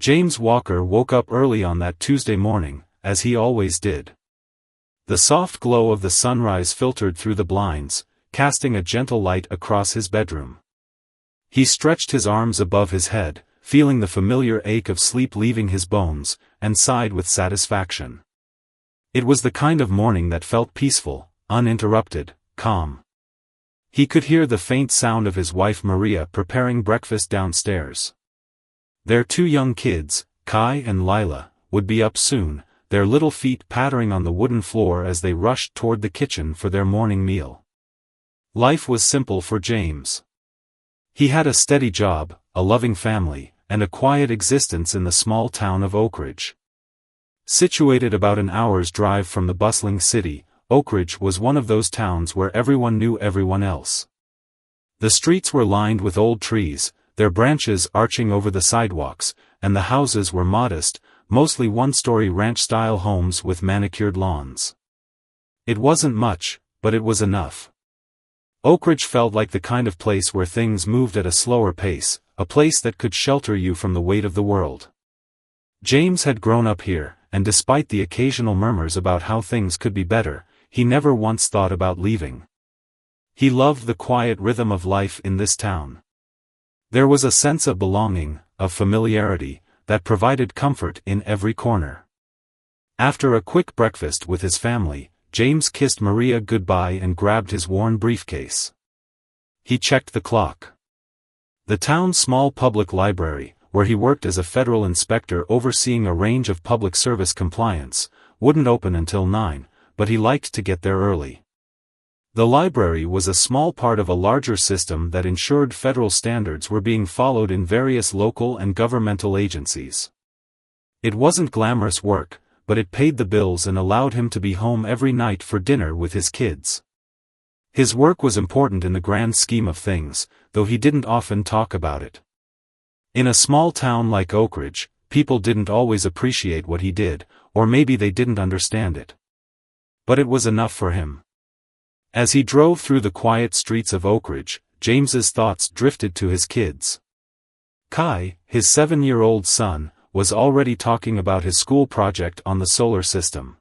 James Walker woke up early on that Tuesday morning, as he always did. The soft glow of the sunrise filtered through the blinds, casting a gentle light across his bedroom. He stretched his arms above his head, feeling the familiar ache of sleep leaving his bones, and sighed with satisfaction. It was the kind of morning that felt peaceful, uninterrupted, calm. He could hear the faint sound of his wife Maria preparing breakfast downstairs. Their two young kids, Kai and Lila, would be up soon, their little feet pattering on the wooden floor as they rushed toward the kitchen for their morning meal. Life was simple for James. He had a steady job, a loving family, and a quiet existence in the small town of Oak Ridge. Situated about an hour's drive from the bustling city, Oak Ridge was one of those towns where everyone knew everyone else. The streets were lined with old trees, their branches arching over the sidewalks, and the houses were modest, mostly one-story ranch-style homes with manicured lawns. It wasn't much, but it was enough. Oak Ridge felt like the kind of place where things moved at a slower pace, a place that could shelter you from the weight of the world. James had grown up here, and despite the occasional murmurs about how things could be better, he never once thought about leaving. He loved the quiet rhythm of life in this town. There was a sense of belonging, of familiarity, that provided comfort in every corner. After a quick breakfast with his family, James kissed Maria goodbye and grabbed his worn briefcase. He checked the clock. The town's small public library, where he worked as a federal inspector overseeing a range of public service compliance, wouldn't open until 9, but he liked to get there early. The library was a small part of a larger system that ensured federal standards were being followed in various local and governmental agencies. It wasn't glamorous work, but it paid the bills and allowed him to be home every night for dinner with his kids. His work was important in the grand scheme of things, though he didn't often talk about it. In a small town like Oak Ridge, people didn't always appreciate what he did, or maybe they didn't understand it. But it was enough for him. As he drove through the quiet streets of Oak Ridge, James's thoughts drifted to his kids. Kai, his 7-year-old son, was already talking about his school project on the solar system.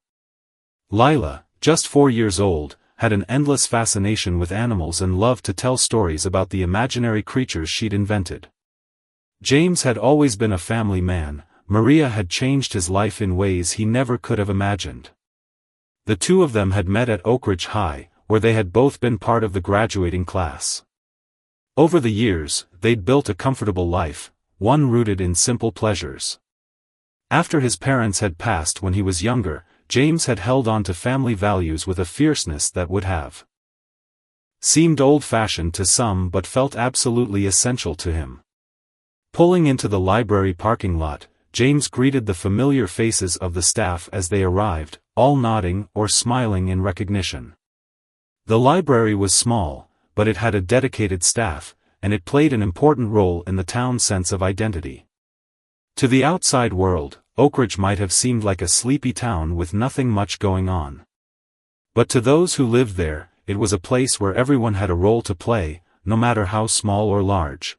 Lila, just 4 years old, had an endless fascination with animals and loved to tell stories about the imaginary creatures she'd invented. James had always been a family man. Maria had changed his life in ways he never could have imagined. The two of them had met at Oak Ridge High, where they had both been part of the graduating class. Over the years, they'd built a comfortable life, one rooted in simple pleasures. After his parents had passed when he was younger, James had held on to family values with a fierceness that would have seemed old-fashioned to some but felt absolutely essential to him. Pulling into the library parking lot, James greeted the familiar faces of the staff as they arrived, all nodding or smiling in recognition. The library was small, but it had a dedicated staff, and it played an important role in the town's sense of identity. To the outside world, Oak Ridge might have seemed like a sleepy town with nothing much going on. But to those who lived there, it was a place where everyone had a role to play, no matter how small or large.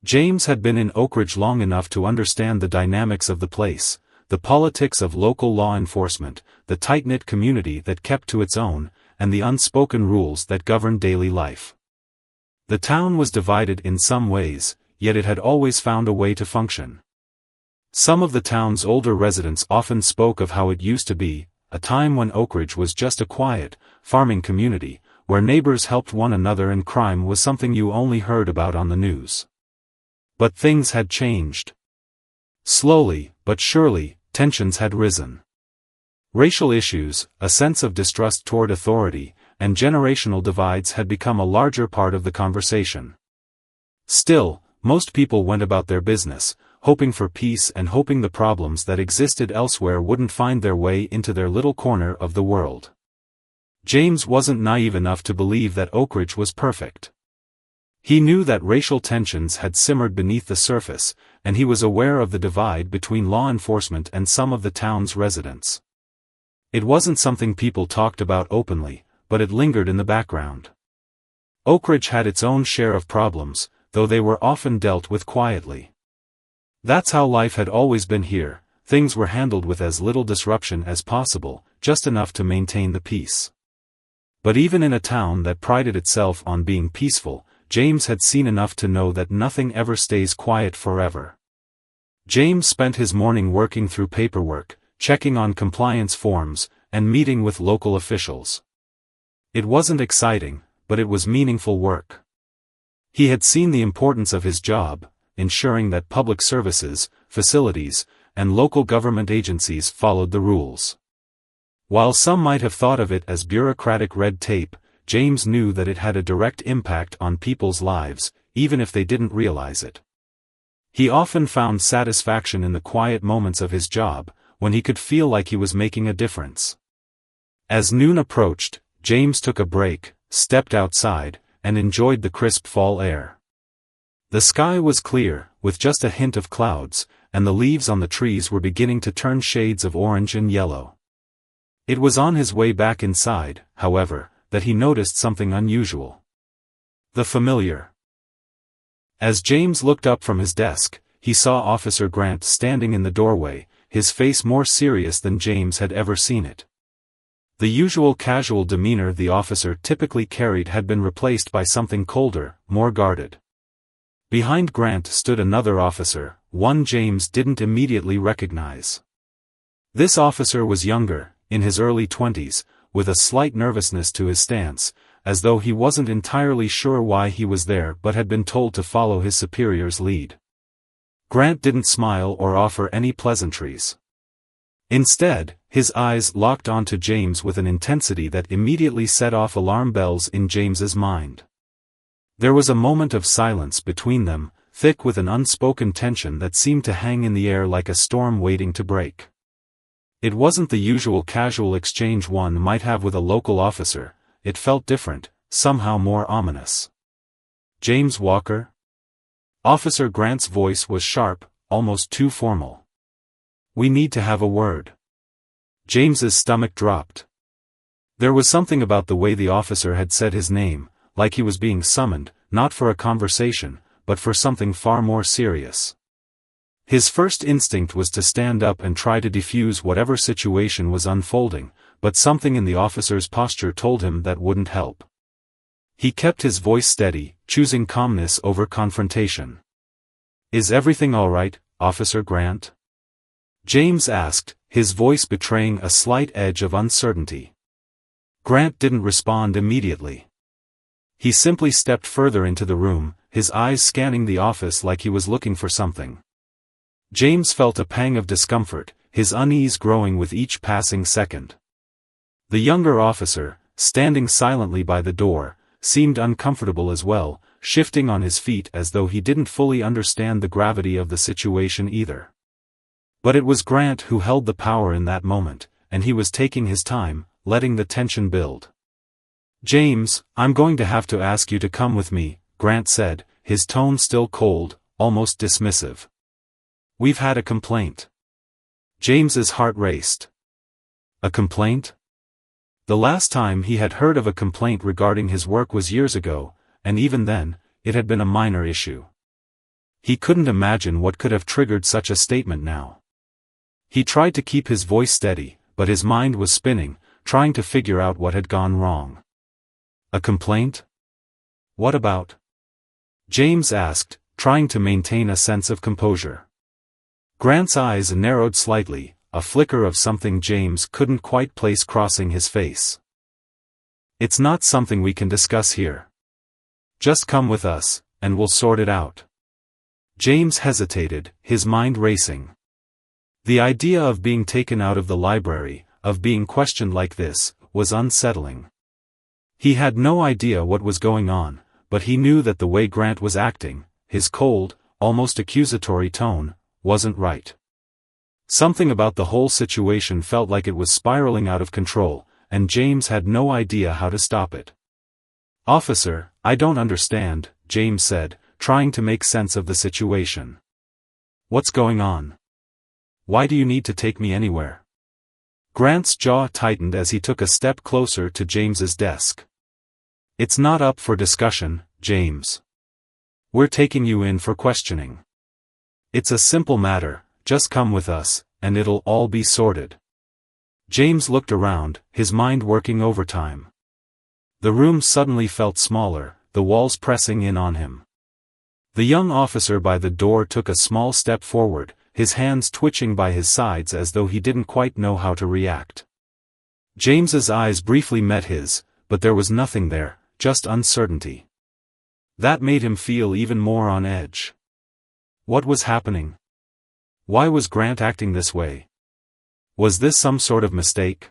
James had been in Oak Ridge long enough to understand the dynamics of the place, the politics of local law enforcement, the tight-knit community that kept to its own, and the unspoken rules that governed daily life. The town was divided in some ways, yet it had always found a way to function. Some of the town's older residents often spoke of how it used to be, a time when Oak Ridge was just a quiet, farming community, where neighbors helped one another and crime was something you only heard about on the news. But things had changed. Slowly, but surely, tensions had risen. Racial issues, a sense of distrust toward authority, and generational divides had become a larger part of the conversation. Still, most people went about their business, hoping for peace and hoping the problems that existed elsewhere wouldn't find their way into their little corner of the world. James wasn't naive enough to believe that Oak Ridge was perfect. He knew that racial tensions had simmered beneath the surface, and he was aware of the divide between law enforcement and some of the town's residents. It wasn't something people talked about openly, but it lingered in the background. Oak Ridge had its own share of problems, though they were often dealt with quietly. That's how life had always been here. Things were handled with as little disruption as possible, just enough to maintain the peace. But even in a town that prided itself on being peaceful, James had seen enough to know that nothing ever stays quiet forever. James spent his morning working through paperwork, checking on compliance forms, and meeting with local officials. It wasn't exciting, but it was meaningful work. He had seen the importance of his job, ensuring that public services, facilities, and local government agencies followed the rules. While some might have thought of it as bureaucratic red tape, James knew that it had a direct impact on people's lives, even if they didn't realize it. He often found satisfaction in the quiet moments of his job, when he could feel like he was making a difference. As noon approached, James took a break, stepped outside, and enjoyed the crisp fall air. The sky was clear, with just a hint of clouds, and the leaves on the trees were beginning to turn shades of orange and yellow. It was on his way back inside, however, that he noticed something unusual. The familiar. As James looked up from his desk, he saw Officer Grant standing in the doorway, his face more serious than James had ever seen it. The usual casual demeanor the officer typically carried had been replaced by something colder, more guarded. Behind Grant stood another officer, one James didn't immediately recognize. This officer was younger, in his early 20s, with a slight nervousness to his stance, as though he wasn't entirely sure why he was there but had been told to follow his superior's lead. Grant didn't smile or offer any pleasantries. Instead, his eyes locked onto James with an intensity that immediately set off alarm bells in James's mind. There was a moment of silence between them, thick with an unspoken tension that seemed to hang in the air like a storm waiting to break. It wasn't the usual casual exchange one might have with a local officer, it felt different, somehow more ominous. "James Walker?" Officer Grant's voice was sharp, almost too formal. "We need to have a word." James's stomach dropped. There was something about the way the officer had said his name, like he was being summoned, not for a conversation, but for something far more serious. His first instinct was to stand up and try to defuse whatever situation was unfolding, but something in the officer's posture told him that wouldn't help. He kept his voice steady, choosing calmness over confrontation. "Is everything all right, Officer Grant?" James asked, his voice betraying a slight edge of uncertainty. Grant didn't respond immediately. He simply stepped further into the room, his eyes scanning the office like he was looking for something. James felt a pang of discomfort, his unease growing with each passing second. The younger officer, standing silently by the door, seemed uncomfortable as well, shifting on his feet as though he didn't fully understand the gravity of the situation either. But it was Grant who held the power in that moment, and he was taking his time, letting the tension build. "James, I'm going to have to ask you to come with me," Grant said, his tone still cold, almost dismissive. "We've had a complaint." James's heart raced. A complaint? The last time he had heard of a complaint regarding his work was years ago, and even then, it had been a minor issue. He couldn't imagine what could have triggered such a statement now. He tried to keep his voice steady, but his mind was spinning, trying to figure out what had gone wrong. "A complaint? What about?" James asked, trying to maintain a sense of composure. Grant's eyes narrowed slightly, a flicker of something James couldn't quite place crossing his face. "It's not something we can discuss here. Just come with us, and we'll sort it out." James hesitated, his mind racing. The idea of being taken out of the library, of being questioned like this, was unsettling. He had no idea what was going on, but he knew that the way Grant was acting, his cold, almost accusatory tone, wasn't right. Something about the whole situation felt like it was spiraling out of control, and James had no idea how to stop it. "Officer, I don't understand," James said, trying to make sense of the situation. "What's going on? Why do you need to take me anywhere?" Grant's jaw tightened as he took a step closer to James's desk. "It's not up for discussion, James. We're taking you in for questioning." It's a simple matter, just come with us, and it'll all be sorted. James looked around, his mind working overtime. The room suddenly felt smaller, the walls pressing in on him. The young officer by the door took a small step forward, his hands twitching by his sides as though he didn't quite know how to react. James's eyes briefly met his, but there was nothing there, just uncertainty. That made him feel even more on edge. What was happening? Why was Grant acting this way? Was this some sort of mistake?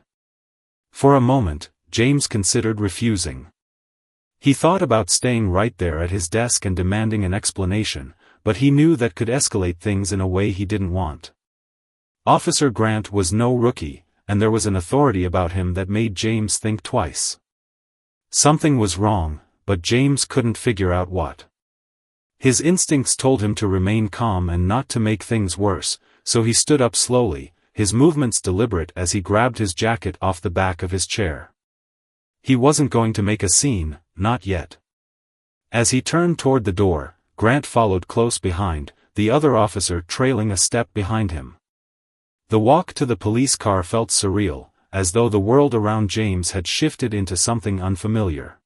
For a moment, James considered refusing. He thought about staying right there at his desk and demanding an explanation, but he knew that could escalate things in a way he didn't want. Officer Grant was no rookie, and there was an authority about him that made James think twice. Something was wrong, but James couldn't figure out what. His instincts told him to remain calm and not to make things worse, so he stood up slowly, his movements deliberate as he grabbed his jacket off the back of his chair. He wasn't going to make a scene, not yet. As he turned toward the door, Grant followed close behind, the other officer trailing a step behind him. The walk to the police car felt surreal, as though the world around James had shifted into something unfamiliar.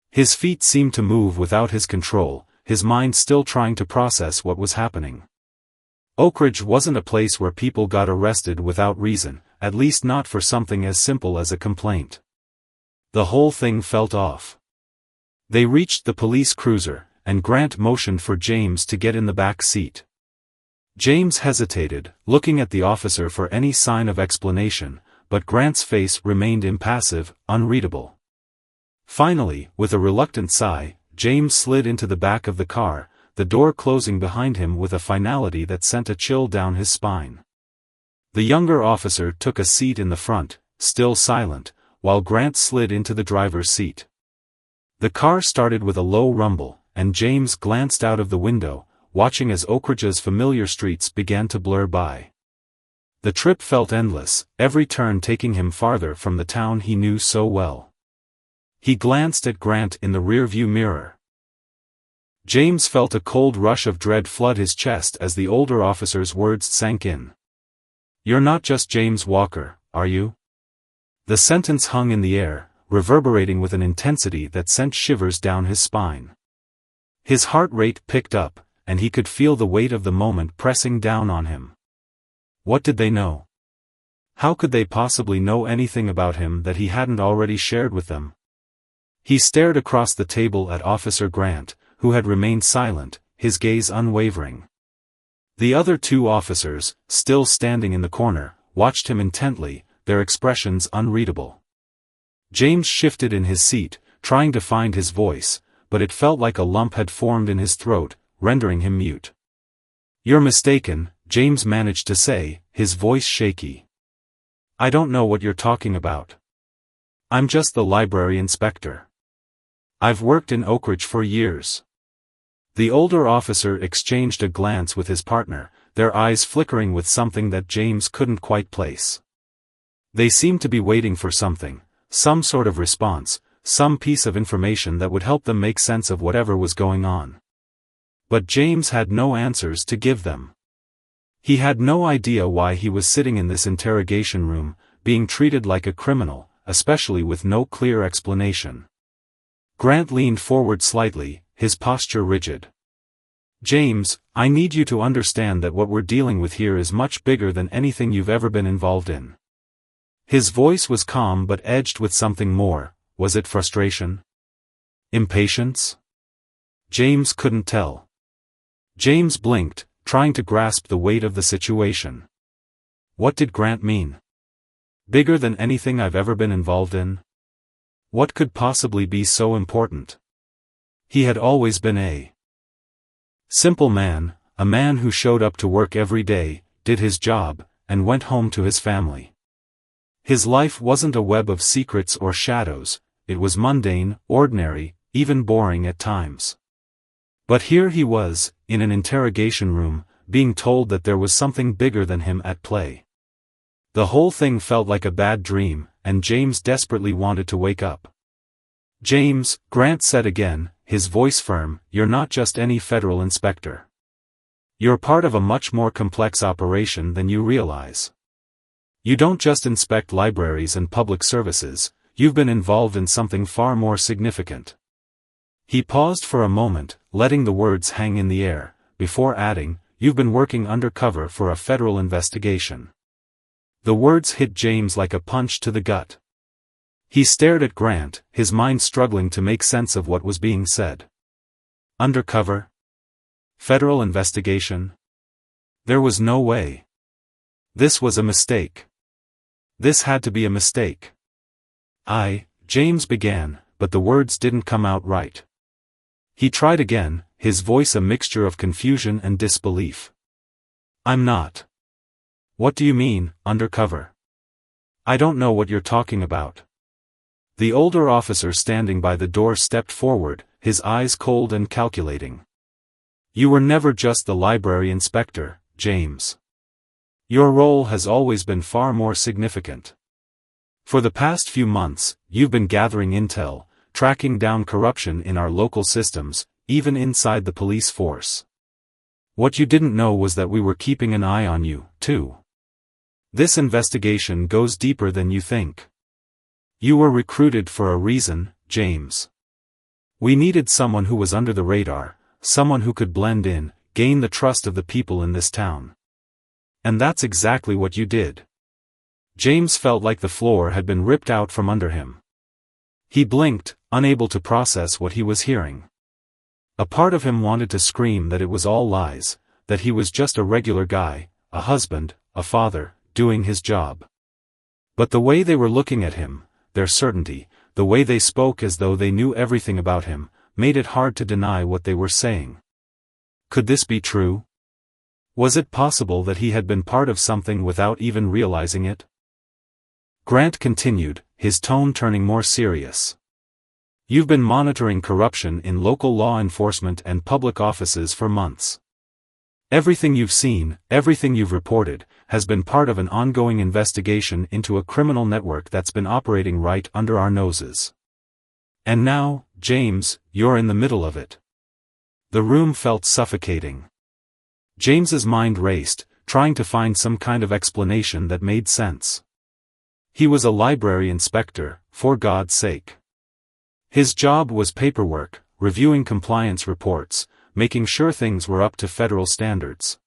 His feet seemed to move without his control, his mind still trying to process what was happening. Oakridge wasn't a place where people got arrested without reason, at least not for something as simple as a complaint. The whole thing felt off. They reached the police cruiser, and Grant motioned for James to get in the back seat. James hesitated, looking at the officer for any sign of explanation, but Grant's face remained impassive, unreadable. Finally, with a reluctant sigh, James slid into the back of the car, the door closing behind him with a finality that sent a chill down his spine. The younger officer took a seat in the front, still silent, while Grant slid into the driver's seat. The car started with a low rumble, and James glanced out of the window, watching as Oakridge's familiar streets began to blur by. The trip felt endless, every turn taking him farther from the town he knew so well. He glanced at Grant in the rearview mirror. James felt a cold rush of dread flood his chest as the older officer's words sank in. "You're not just James Walker, are you?" The sentence hung in the air, reverberating with an intensity that sent shivers down his spine. His heart rate picked up, and he could feel the weight of the moment pressing down on him. What did they know? How could they possibly know anything about him that he hadn't already shared with them? He stared across the table at Officer Grant, who had remained silent, his gaze unwavering. The other two officers, still standing in the corner, watched him intently, their expressions unreadable. James shifted in his seat, trying to find his voice, but it felt like a lump had formed in his throat, rendering him mute. "You're mistaken," James managed to say, his voice shaky. "I don't know what you're talking about. I'm just the library inspector. I've worked in Oakridge for years." The older officer exchanged a glance with his partner, their eyes flickering with something that James couldn't quite place. They seemed to be waiting for something, some sort of response, some piece of information that would help them make sense of whatever was going on. But James had no answers to give them. He had no idea why he was sitting in this interrogation room, being treated like a criminal, especially with no clear explanation. Grant leaned forward slightly, his posture rigid. "James, I need you to understand that what we're dealing with here is much bigger than anything you've ever been involved in." His voice was calm but edged with something more. Was it frustration? Impatience? James couldn't tell. James blinked, trying to grasp the weight of the situation. What did Grant mean? Bigger than anything I've ever been involved in? What could possibly be so important? He had always been a simple man, a man who showed up to work every day, did his job, and went home to his family. His life wasn't a web of secrets or shadows, it was mundane, ordinary, even boring at times. But here he was, in an interrogation room, being told that there was something bigger than him at play. The whole thing felt like a bad dream, and James desperately wanted to wake up. "James," Grant said again, his voice firm, "you're not just any federal inspector. You're part of a much more complex operation than you realize. You don't just inspect libraries and public services, you've been involved in something far more significant. He paused for a moment, letting the words hang in the air, before adding, "You've been working undercover for a federal investigation." The words hit James like a punch to the gut. He stared at Grant, his mind struggling to make sense of what was being said. Undercover? Federal investigation? There was no way. This was a mistake. This had to be a mistake. James began, but the words didn't come out right. He tried again, his voice a mixture of confusion and disbelief. "I'm not." "What do you mean, undercover?" "I don't know what you're talking about." The older officer standing by the door stepped forward, his eyes cold and calculating. "You were never just the library inspector, James. Your role has always been far more significant. For the past few months, you've been gathering intel, tracking down corruption in our local systems, even inside the police force. What you didn't know was that we were keeping an eye on you, too. This investigation goes deeper than you think. You were recruited for a reason, James. We needed someone who was under the radar, someone who could blend in, gain the trust of the people in this town. And that's exactly what you did." James felt like the floor had been ripped out from under him. He blinked, unable to process what he was hearing. A part of him wanted to scream that it was all lies, that he was just a regular guy, a husband, a father, doing his job. But the way they were looking at him, their certainty, the way they spoke as though they knew everything about him, made it hard to deny what they were saying. Could this be true? Was it possible that he had been part of something without even realizing it? Grant continued, his tone turning more serious. "You've been monitoring corruption in local law enforcement and public offices for months. Everything you've seen, everything you've reported, has been part of an ongoing investigation into a criminal network that's been operating right under our noses. And now, James, you're in the middle of it." The room felt suffocating. James's mind raced, trying to find some kind of explanation that made sense. He was a library inspector, for God's sake. His job was paperwork, reviewing compliance reports, making sure things were up to federal standards.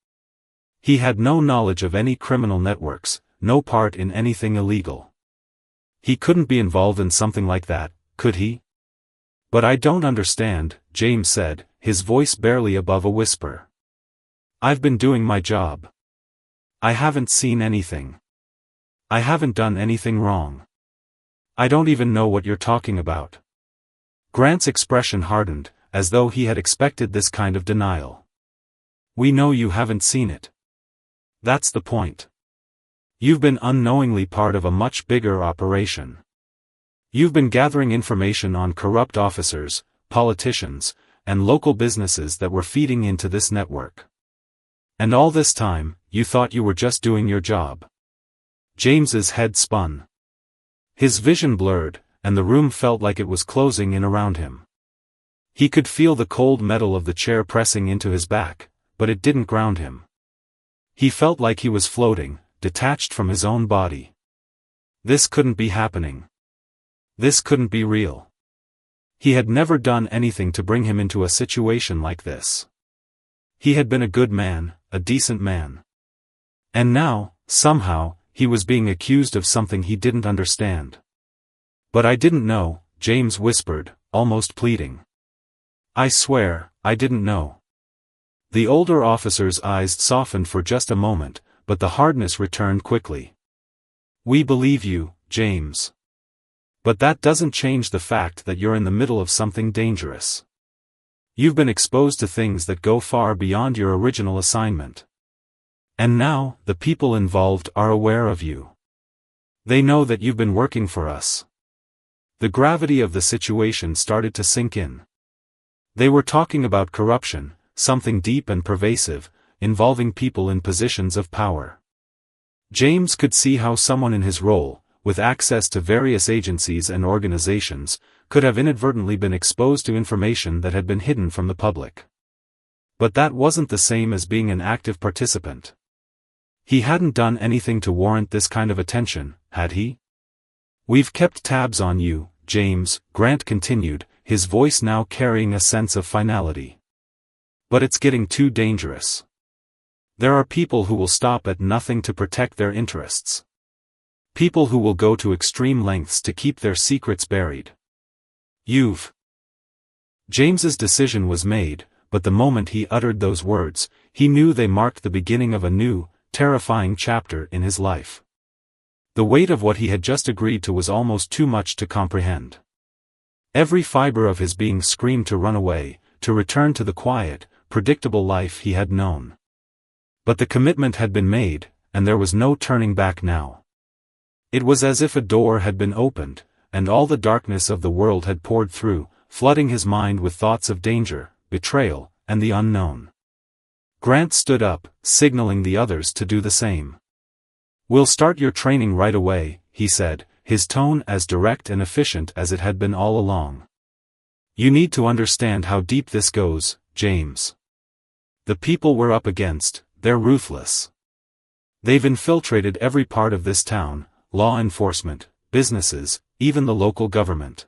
He had no knowledge of any criminal networks, no part in anything illegal. He couldn't be involved in something like that, could he? "But I don't understand," James said, his voice barely above a whisper. "I've been doing my job. I haven't seen anything. I haven't done anything wrong. I don't even know what you're talking about." Grant's expression hardened, as though he had expected this kind of denial. "We know you haven't seen it. That's the point. You've been unknowingly part of a much bigger operation. You've been gathering information on corrupt officers, politicians, and local businesses that were feeding into this network. And all this time, you thought you were just doing your job." James's head spun. His vision blurred, and the room felt like it was closing in around him. He could feel the cold metal of the chair pressing into his back, but it didn't ground him. He felt like he was floating, detached from his own body. This couldn't be happening. This couldn't be real. He had never done anything to bring him into a situation like this. He had been a good man, a decent man. And now, somehow, he was being accused of something he didn't understand. "But I didn't know," James whispered, almost pleading. "I swear, I didn't know." The older officer's eyes softened for just a moment, but the hardness returned quickly. "We believe you, James. But that doesn't change the fact that you're in the middle of something dangerous. You've been exposed to things that go far beyond your original assignment. And now, the people involved are aware of you. They know that you've been working for us." The gravity of the situation started to sink in. They were talking about corruption, something deep and pervasive, involving people in positions of power. James could see how someone in his role, with access to various agencies and organizations, could have inadvertently been exposed to information that had been hidden from the public. But that wasn't the same as being an active participant. He hadn't done anything to warrant this kind of attention, had he? "We've kept tabs on you, James," Grant continued, his voice now carrying a sense of finality. "But it's getting too dangerous. There are people who will stop at nothing to protect their interests. People who will go to extreme lengths to keep their secrets buried. You've..." James's decision was made, but the moment he uttered those words, he knew they marked the beginning of a new, terrifying chapter in his life. The weight of what he had just agreed to was almost too much to comprehend. Every fiber of his being screamed to run away, to return to the quiet, predictable life he had known. But the commitment had been made, and there was no turning back now. It was as if a door had been opened, and all the darkness of the world had poured through, flooding his mind with thoughts of danger, betrayal, and the unknown. Grant stood up, signaling the others to do the same. "We'll start your training right away," he said, his tone as direct and efficient as it had been all along. "You need to understand how deep this goes, James. The people we're up against, they're ruthless. They've infiltrated every part of this town, law enforcement, businesses, even the local government.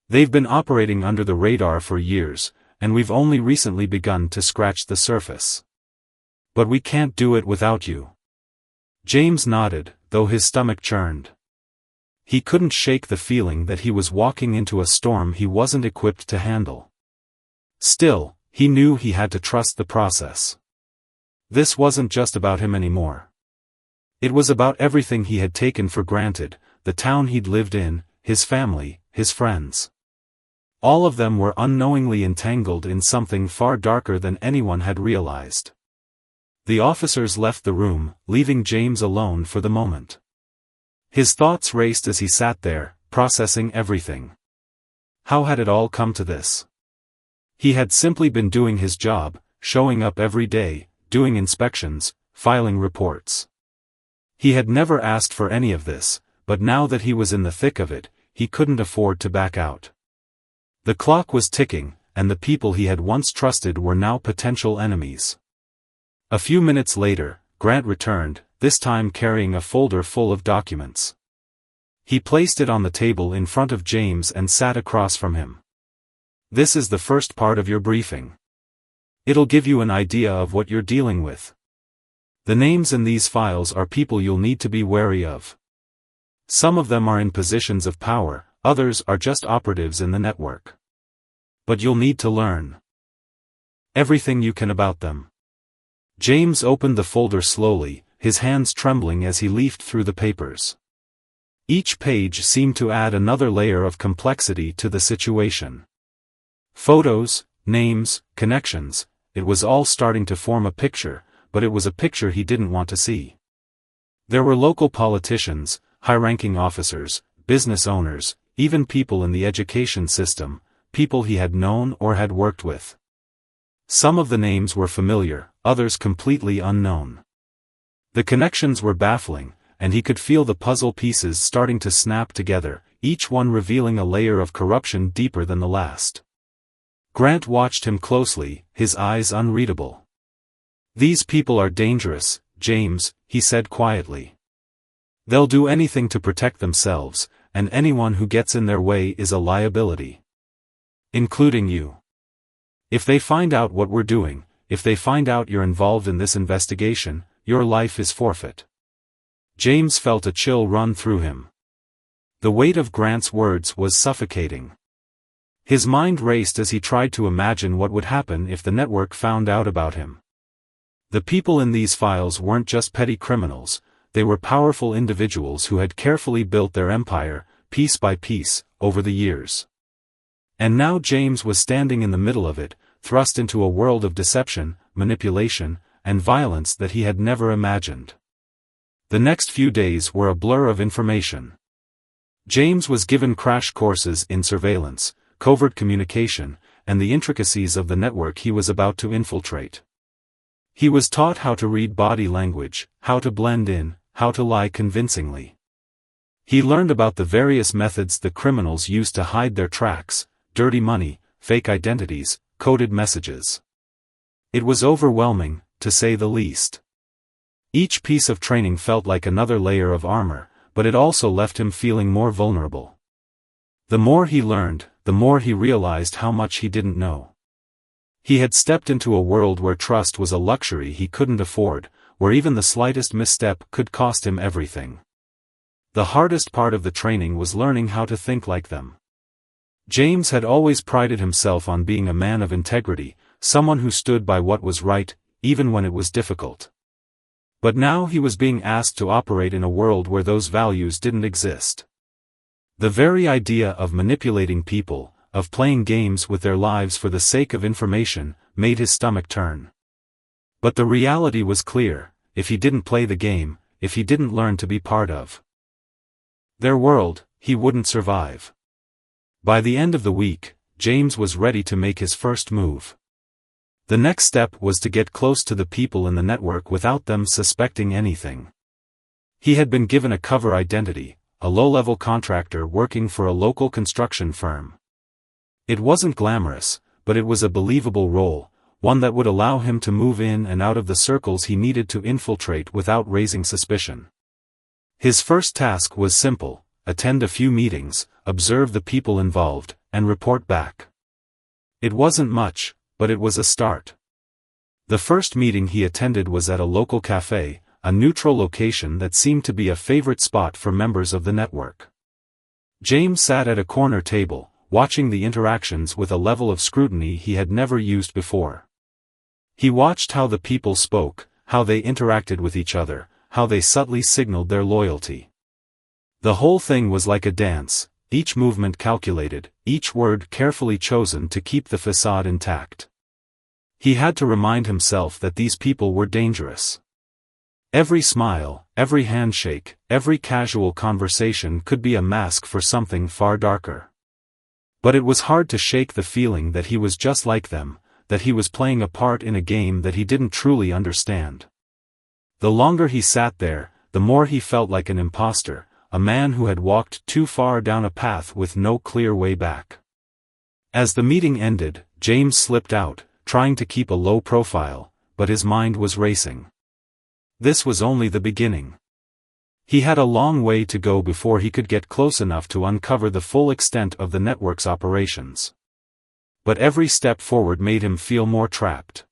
They've been operating under the radar for years, and we've only recently begun to scratch the surface. But we can't do it without you." James nodded, though his stomach churned. He couldn't shake the feeling that he was walking into a storm he wasn't equipped to handle. Still, he knew he had to trust the process. This wasn't just about him anymore. It was about everything he had taken for granted, the town he'd lived in, his family, his friends. All of them were unknowingly entangled in something far darker than anyone had realized. The officers left the room, leaving James alone for the moment. His thoughts raced as he sat there, processing everything. How had it all come to this? He had simply been doing his job, showing up every day, doing inspections, filing reports. He had never asked for any of this, but now that he was in the thick of it, he couldn't afford to back out. The clock was ticking, and the people he had once trusted were now potential enemies. A few minutes later, Grant returned, this time carrying a folder full of documents. He placed it on the table in front of James and sat across from him. "This is the first part of your briefing. It'll give you an idea of what you're dealing with. The names in these files are people you'll need to be wary of. Some of them are in positions of power, others are just operatives in the network. But you'll need to learn everything you can about them." James opened the folder slowly, his hands trembling as he leafed through the papers. Each page seemed to add another layer of complexity to the situation. Photos, names, connections, it was all starting to form a picture, but it was a picture he didn't want to see. There were local politicians, high-ranking officers, business owners, even people in the education system, people he had known or had worked with. Some of the names were familiar, others completely unknown. The connections were baffling, and he could feel the puzzle pieces starting to snap together, each one revealing a layer of corruption deeper than the last. Grant watched him closely, his eyes unreadable. "These people are dangerous, James," he said quietly. "They'll do anything to protect themselves, and anyone who gets in their way is a liability. Including you. If they find out what we're doing, if they find out you're involved in this investigation, your life is forfeit." James felt a chill run through him. The weight of Grant's words was suffocating. His mind raced as he tried to imagine what would happen if the network found out about him. The people in these files weren't just petty criminals, they were powerful individuals who had carefully built their empire, piece by piece, over the years. And now James was standing in the middle of it, thrust into a world of deception, manipulation, and violence that he had never imagined. The next few days were a blur of information. James was given crash courses in surveillance, covert communication, and the intricacies of the network he was about to infiltrate. He was taught how to read body language, how to blend in, how to lie convincingly. He learned about the various methods the criminals used to hide their tracks: dirty money, fake identities, coded messages. It was overwhelming, to say the least. Each piece of training felt like another layer of armor, but it also left him feeling more vulnerable. The more he learned, the more he realized how much he didn't know. He had stepped into a world where trust was a luxury he couldn't afford, where even the slightest misstep could cost him everything. The hardest part of the training was learning how to think like them. James had always prided himself on being a man of integrity, someone who stood by what was right, even when it was difficult. But now he was being asked to operate in a world where those values didn't exist. The very idea of manipulating people, of playing games with their lives for the sake of information, made his stomach turn. But the reality was clear: if he didn't play the game, if he didn't learn to be part of their world, he wouldn't survive. By the end of the week, James was ready to make his first move. The next step was to get close to the people in the network without them suspecting anything. He had been given a cover identity, a low-level contractor working for a local construction firm. It wasn't glamorous, but it was a believable role, one that would allow him to move in and out of the circles he needed to infiltrate without raising suspicion. His first task was simple: attend a few meetings, observe the people involved, and report back. It wasn't much, but it was a start. The first meeting he attended was at a local cafe, a neutral location that seemed to be a favorite spot for members of the network. James sat at a corner table, watching the interactions with a level of scrutiny he had never used before. He watched how the people spoke, how they interacted with each other, how they subtly signaled their loyalty. The whole thing was like a dance, each movement calculated, each word carefully chosen to keep the facade intact. He had to remind himself that these people were dangerous. Every smile, every handshake, every casual conversation could be a mask for something far darker. But it was hard to shake the feeling that he was just like them, that he was playing a part in a game that he didn't truly understand. The longer he sat there, the more he felt like an imposter, a man who had walked too far down a path with no clear way back. As the meeting ended, James slipped out, trying to keep a low profile, but his mind was racing. This was only the beginning. He had a long way to go before he could get close enough to uncover the full extent of the network's operations. But every step forward made him feel more trapped.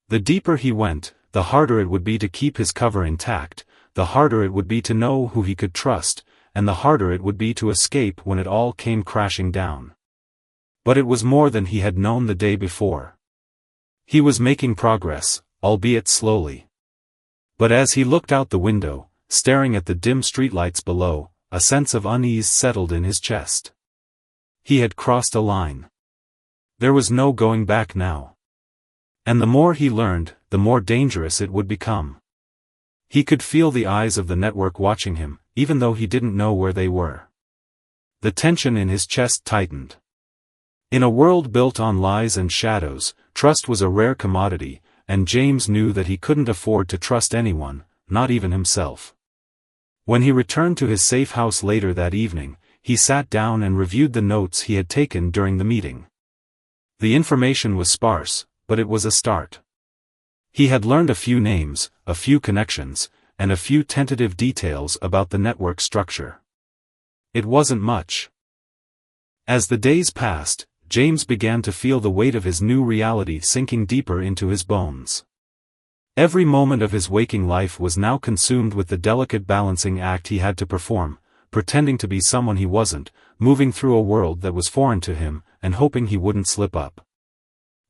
The deeper he went, the harder it would be to keep his cover intact, the harder it would be to know who he could trust, and the harder it would be to escape when it all came crashing down. But it was more than he had known the day before. He was making progress, albeit slowly. But as he looked out the window, staring at the dim streetlights below, a sense of unease settled in his chest. He had crossed a line. There was no going back now. And the more he learned, the more dangerous it would become. He could feel the eyes of the network watching him, even though he didn't know where they were. The tension in his chest tightened. In a world built on lies and shadows, trust was a rare commodity, and James knew that he couldn't afford to trust anyone, not even himself. When he returned to his safe house later that evening, he sat down and reviewed the notes he had taken during the meeting. The information was sparse, but it was a start. He had learned a few names, a few connections, and a few tentative details about the network structure. It wasn't much. As the days passed, James began to feel the weight of his new reality sinking deeper into his bones. Every moment of his waking life was now consumed with the delicate balancing act he had to perform, pretending to be someone he wasn't, moving through a world that was foreign to him, and hoping he wouldn't slip up.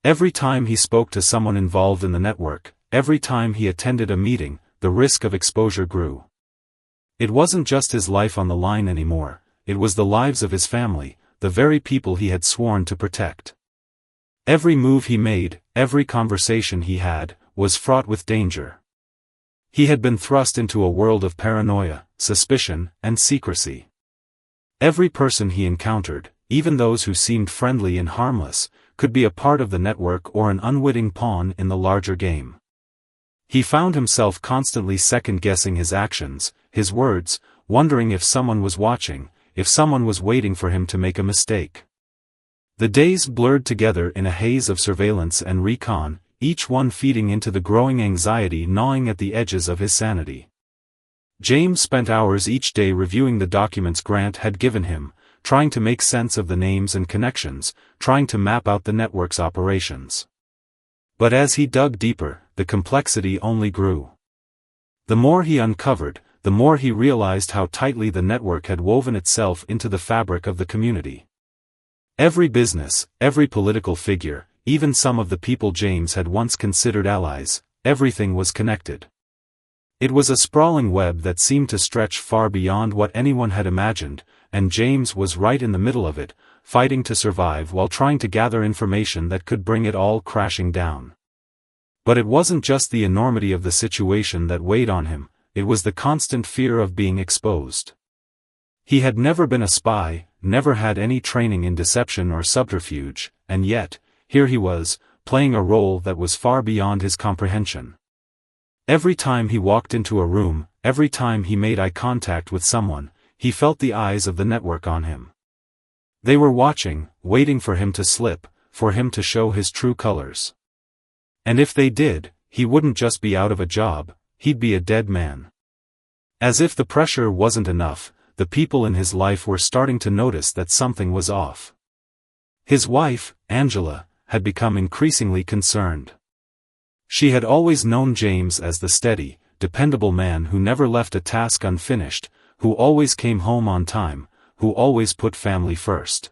Every time he spoke to someone involved in the network, every time he attended a meeting, the risk of exposure grew. It wasn't just his life on the line anymore, it was the lives of his family, the very people he had sworn to protect. Every move he made, every conversation he had, was fraught with danger. He had been thrust into a world of paranoia, suspicion, and secrecy. Every person he encountered, even those who seemed friendly and harmless, could be a part of the network or an unwitting pawn in the larger game. He found himself constantly second-guessing his actions, his words, wondering if someone was watching, if someone was waiting for him to make a mistake. The days blurred together in a haze of surveillance and recon, each one feeding into the growing anxiety gnawing at the edges of his sanity. James spent hours each day reviewing the documents Grant had given him, trying to make sense of the names and connections, trying to map out the network's operations. But as he dug deeper, the complexity only grew. The more he uncovered, the more he realized how tightly the network had woven itself into the fabric of the community. Every business, every political figure, even some of the people James had once considered allies, everything was connected. It was a sprawling web that seemed to stretch far beyond what anyone had imagined, and James was right in the middle of it, fighting to survive while trying to gather information that could bring it all crashing down. But it wasn't just the enormity of the situation that weighed on him, it was the constant fear of being exposed. He had never been a spy, never had any training in deception or subterfuge, and yet, here he was, playing a role that was far beyond his comprehension. Every time he walked into a room, every time he made eye contact with someone, he felt the eyes of the network on him. They were watching, waiting for him to slip, for him to show his true colors. And if they did, he wouldn't just be out of a job, he'd be a dead man. As if the pressure wasn't enough, the people in his life were starting to notice that something was off. His wife, Angela, had become increasingly concerned. She had always known James as the steady, dependable man who never left a task unfinished, who always came home on time, who always put family first.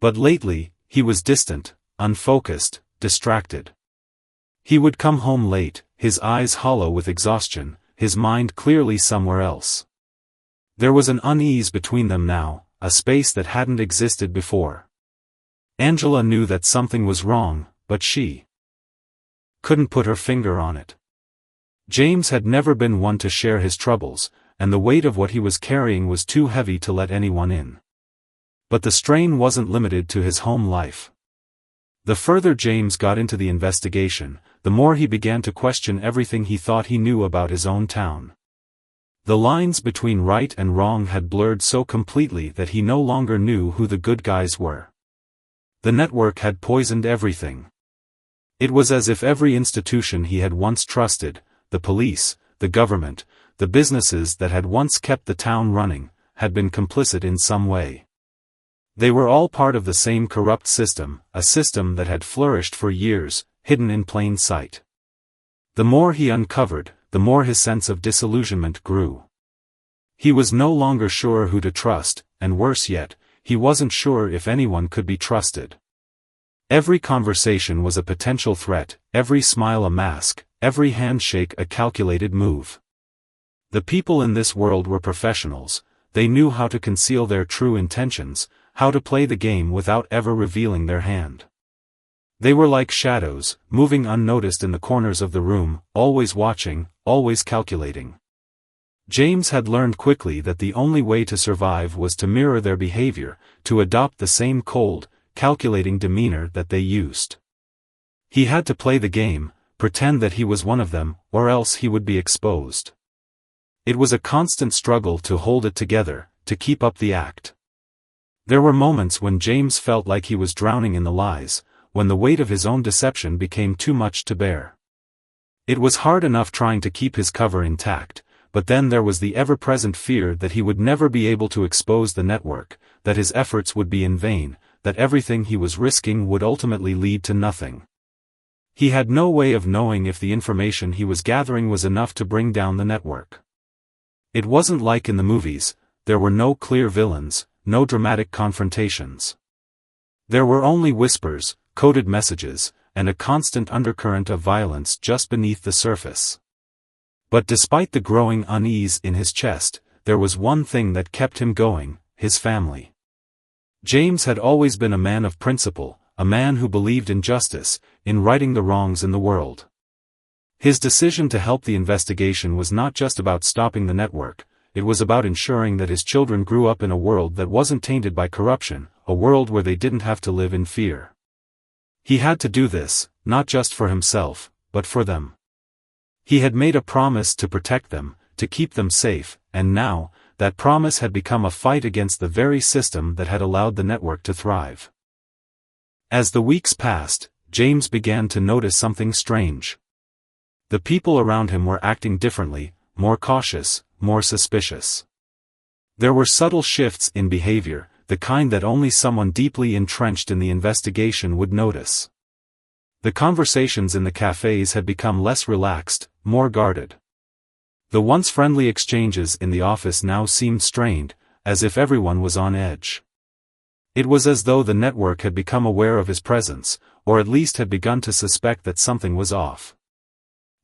But lately, he was distant, unfocused, distracted. He would come home late, his eyes hollow with exhaustion, his mind clearly somewhere else. There was an unease between them now, a space that hadn't existed before. Angela knew that something was wrong, but she couldn't put her finger on it. James had never been one to share his troubles, and the weight of what he was carrying was too heavy to let anyone in. But the strain wasn't limited to his home life. The further James got into the investigation, the more he began to question everything he thought he knew about his own town. The lines between right and wrong had blurred so completely that he no longer knew who the good guys were. The network had poisoned everything. It was as if every institution he had once trusted, the police, the government, the businesses that had once kept the town running, had been complicit in some way. They were all part of the same corrupt system, a system that had flourished for years, hidden in plain sight. The more he uncovered, the more his sense of disillusionment grew. He was no longer sure who to trust, and worse yet, he wasn't sure if anyone could be trusted. Every conversation was a potential threat, every smile a mask, every handshake a calculated move. The people in this world were professionals, they knew how to conceal their true intentions, how to play the game without ever revealing their hand. They were like shadows, moving unnoticed in the corners of the room, always watching, always calculating. James had learned quickly that the only way to survive was to mirror their behavior, to adopt the same cold, calculating demeanor that they used. He had to play the game, pretend that he was one of them, or else he would be exposed. It was a constant struggle to hold it together, to keep up the act. There were moments when James felt like he was drowning in the lies, when the weight of his own deception became too much to bear. It was hard enough trying to keep his cover intact, but then there was the ever-present fear that he would never be able to expose the network, that his efforts would be in vain, that everything he was risking would ultimately lead to nothing. He had no way of knowing if the information he was gathering was enough to bring down the network. It wasn't like in the movies, there were no clear villains, no dramatic confrontations. There were only whispers, coded messages, and a constant undercurrent of violence just beneath the surface. But despite the growing unease in his chest, there was one thing that kept him going, his family. James had always been a man of principle, a man who believed in justice, in righting the wrongs in the world. His decision to help the investigation was not just about stopping the network, it was about ensuring that his children grew up in a world that wasn't tainted by corruption, a world where they didn't have to live in fear. He had to do this, not just for himself, but for them. He had made a promise to protect them, to keep them safe, and now, that promise had become a fight against the very system that had allowed the network to thrive. As the weeks passed, James began to notice something strange. The people around him were acting differently, more cautious, more suspicious. There were subtle shifts in behavior, the kind that only someone deeply entrenched in the investigation would notice. The conversations in the cafes had become less relaxed, more guarded. The once friendly exchanges in the office now seemed strained, as if everyone was on edge. It was as though the network had become aware of his presence, or at least had begun to suspect that something was off.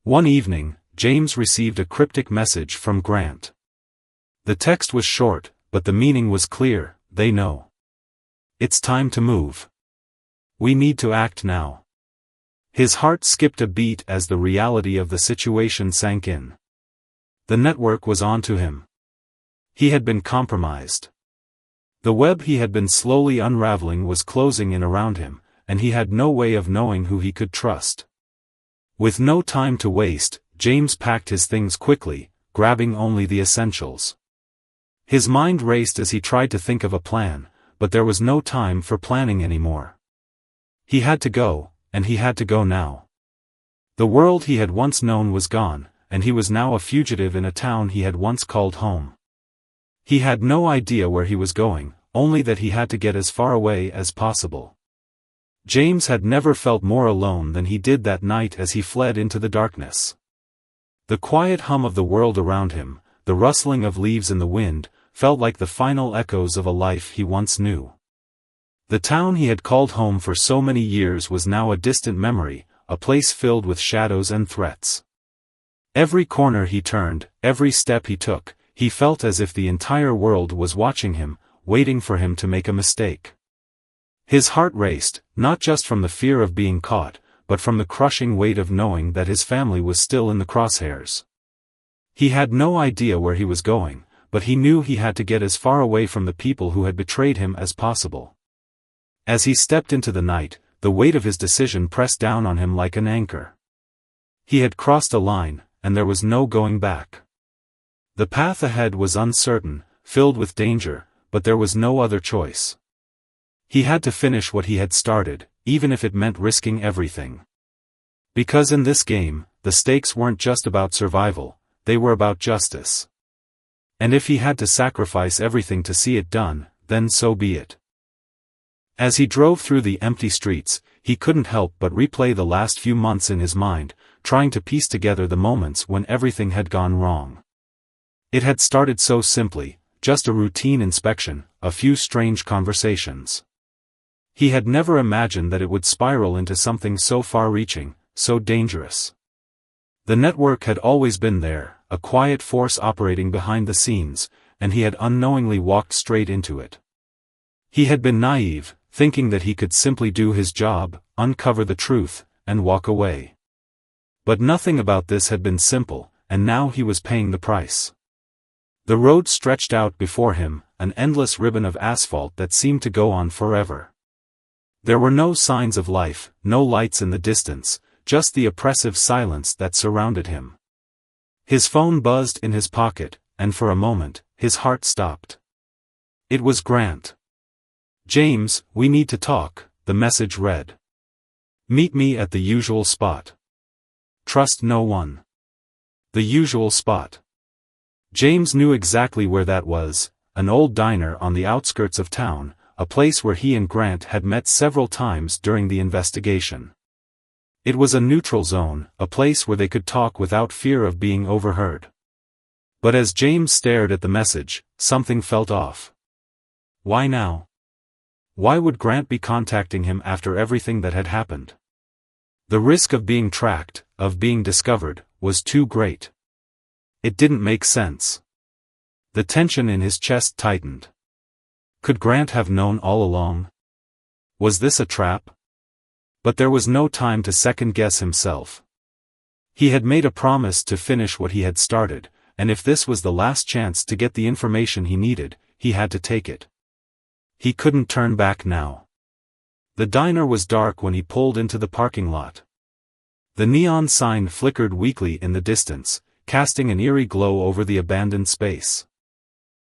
One evening, James received a cryptic message from Grant. The text was short, but the meaning was clear: they know. It's time to move. We need to act now. His heart skipped a beat as the reality of the situation sank in. The network was onto him. He had been compromised. The web he had been slowly unraveling was closing in around him, and he had no way of knowing who he could trust. With no time to waste, James packed his things quickly, grabbing only the essentials. His mind raced as he tried to think of a plan, but there was no time for planning anymore. He had to go, and he had to go now. The world he had once known was gone, and he was now a fugitive in a town he had once called home. He had no idea where he was going, only that he had to get as far away as possible. James had never felt more alone than he did that night as he fled into the darkness. The quiet hum of the world around him, the rustling of leaves in the wind, felt like the final echoes of a life he once knew. The town he had called home for so many years was now a distant memory, a place filled with shadows and threats. Every corner he turned, every step he took, he felt as if the entire world was watching him, waiting for him to make a mistake. His heart raced, not just from the fear of being caught, but from the crushing weight of knowing that his family was still in the crosshairs. He had no idea where he was going, but he knew he had to get as far away from the people who had betrayed him as possible. As he stepped into the night, the weight of his decision pressed down on him like an anchor. He had crossed a line, and there was no going back. The path ahead was uncertain, filled with danger, but there was no other choice. He had to finish what he had started, even if it meant risking everything. Because in this game, the stakes weren't just about survival, they were about justice. And if he had to sacrifice everything to see it done, then so be it. As he drove through the empty streets, he couldn't help but replay the last few months in his mind, trying to piece together the moments when everything had gone wrong. It had started so simply, just a routine inspection, a few strange conversations. He had never imagined that it would spiral into something so far-reaching, so dangerous. The network had always been there, a quiet force operating behind the scenes, and he had unknowingly walked straight into it. He had been naive, thinking that he could simply do his job, uncover the truth, and walk away. But nothing about this had been simple, and now he was paying the price. The road stretched out before him, an endless ribbon of asphalt that seemed to go on forever. There were no signs of life, no lights in the distance, just the oppressive silence that surrounded him. His phone buzzed in his pocket, and for a moment, his heart stopped. It was Grant. "James, we need to talk," the message read. "Meet me at the usual spot. Trust no one." The usual spot. James knew exactly where that was, an old diner on the outskirts of town, a place where he and Grant had met several times during the investigation. It was a neutral zone, a place where they could talk without fear of being overheard. But as James stared at the message, something felt off. Why now? Why would Grant be contacting him after everything that had happened? The risk of being tracked, of being discovered, was too great. It didn't make sense. The tension in his chest tightened. Could Grant have known all along? Was this a trap? But there was no time to second-guess himself. He had made a promise to finish what he had started, and if this was the last chance to get the information he needed, he had to take it. He couldn't turn back now. The diner was dark when he pulled into the parking lot. The neon sign flickered weakly in the distance, casting an eerie glow over the abandoned space.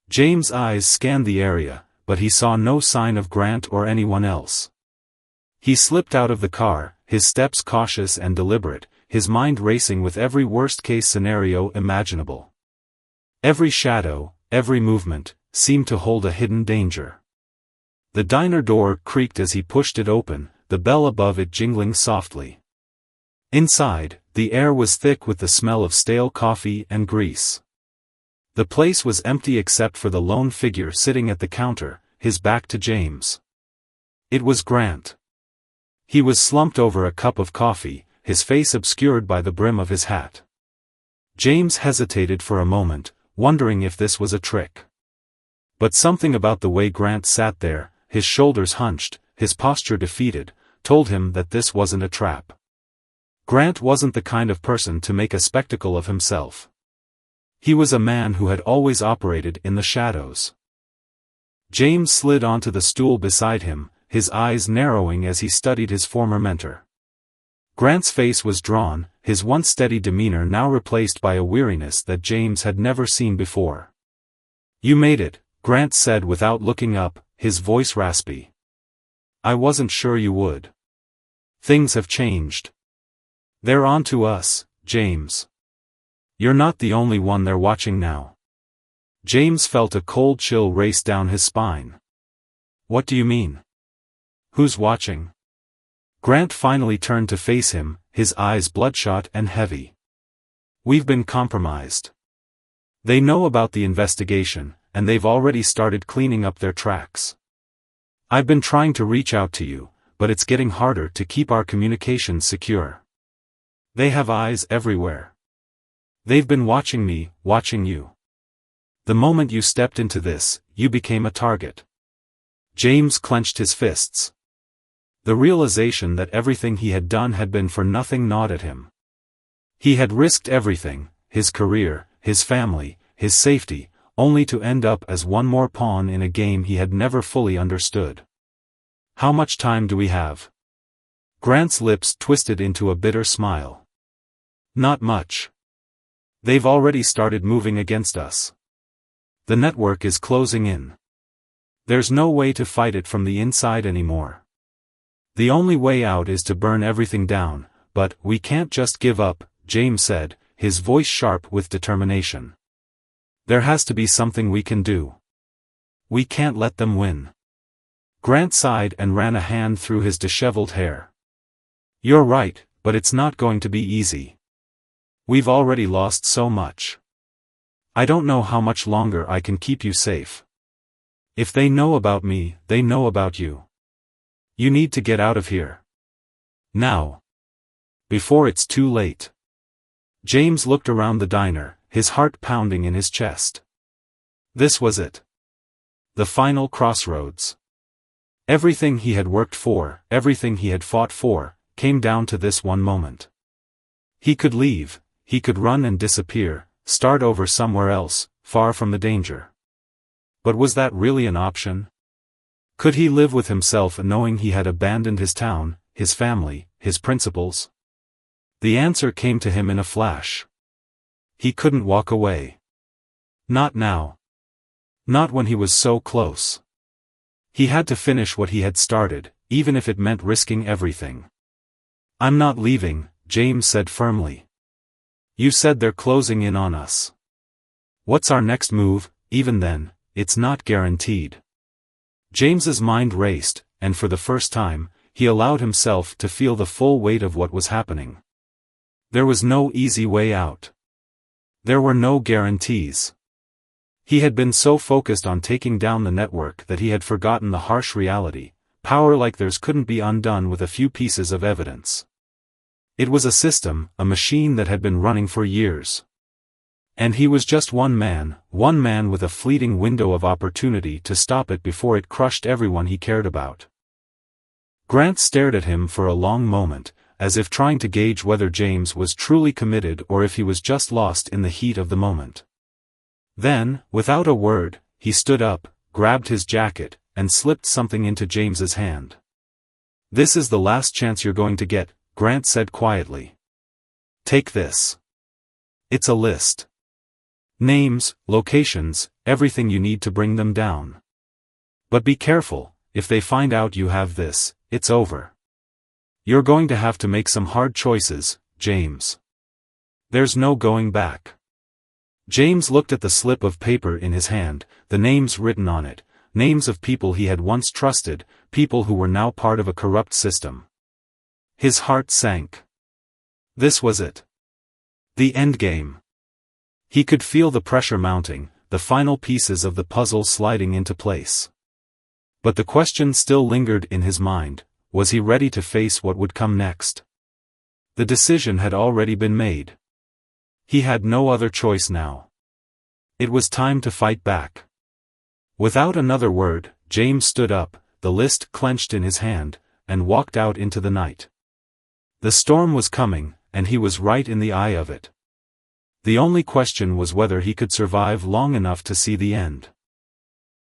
James' eyes scanned the area, but he saw no sign of Grant or anyone else. He slipped out of the car, his steps cautious and deliberate, his mind racing with every worst-case scenario imaginable. Every shadow, every movement, seemed to hold a hidden danger. The diner door creaked as he pushed it open, the bell above it jingling softly. Inside, the air was thick with the smell of stale coffee and grease. The place was empty except for the lone figure sitting at the counter, his back to James. It was Grant. He was slumped over a cup of coffee, his face obscured by the brim of his hat. James hesitated for a moment, wondering if this was a trick. But something about the way Grant sat there, his shoulders hunched, his posture defeated, told him that this wasn't a trap. Grant wasn't the kind of person to make a spectacle of himself. He was a man who had always operated in the shadows. James slid onto the stool beside him, his eyes narrowing as he studied his former mentor. Grant's face was drawn, his once steady demeanor now replaced by a weariness that James had never seen before. "You made it," Grant said without looking up, his voice raspy. "I wasn't sure you would. Things have changed. They're on to us, James. You're not the only one they're watching now." James felt a cold chill race down his spine. "What do you mean? Who's watching?" Grant finally turned to face him, his eyes bloodshot and heavy. "We've been compromised. They know about the investigation, and they've already started cleaning up their tracks. I've been trying to reach out to you, but it's getting harder to keep our communications secure. They have eyes everywhere. They've been watching me, watching you. The moment you stepped into this, you became a target." James clenched his fists. The realization that everything he had done had been for nothing gnawed at him. He had risked everything, his career, his family, his safety, only to end up as one more pawn in a game he had never fully understood. "How much time do we have?" Grant's lips twisted into a bitter smile. "Not much. They've already started moving against us. The network is closing in. There's no way to fight it from the inside anymore. The only way out is to burn everything down, but we can't just give up," James said, his voice sharp with determination. "There has to be something we can do. We can't let them win." Grant sighed and ran a hand through his disheveled hair. "You're right, but it's not going to be easy. We've already lost so much. I don't know how much longer I can keep you safe. If they know about me, they know about you. You need to get out of here. Now. Before it's too late." James looked around the diner, his heart pounding in his chest. This was it. The final crossroads. Everything he had worked for, everything he had fought for, came down to this one moment. He could leave, he could run and disappear, start over somewhere else, far from the danger. But was that really an option? Could he live with himself knowing he had abandoned his town, his family, his principles? The answer came to him in a flash. He couldn't walk away. Not now. Not when he was so close. He had to finish what he had started, even if it meant risking everything. "I'm not leaving," James said firmly. "You said they're closing in on us. What's our next move? Even then, it's not guaranteed." James's mind raced, and for the first time, he allowed himself to feel the full weight of what was happening. There was no easy way out. There were no guarantees. He had been so focused on taking down the network that he had forgotten the harsh reality: power like theirs couldn't be undone with a few pieces of evidence. It was a system, a machine that had been running for years. And he was just one man with a fleeting window of opportunity to stop it before it crushed everyone he cared about. Grant stared at him for a long moment, as if trying to gauge whether James was truly committed or if he was just lost in the heat of the moment. Then, without a word, he stood up, grabbed his jacket, and slipped something into James's hand. "This is the last chance you're going to get," Grant said quietly. "Take this. It's a list. Names, locations, everything you need to bring them down. But be careful, if they find out you have this, it's over." You're going to have to make some hard choices, James. There's no going back. James looked at the slip of paper in his hand, the names written on it, names of people he had once trusted, people who were now part of a corrupt system. His heart sank. This was it. The endgame. He could feel the pressure mounting, the final pieces of the puzzle sliding into place. But the question still lingered in his mind: was he ready to face what would come next? The decision had already been made. He had no other choice now. It was time to fight back. Without another word, James stood up, the list clenched in his hand, and walked out into the night. The storm was coming, and he was right in the eye of it. The only question was whether he could survive long enough to see the end.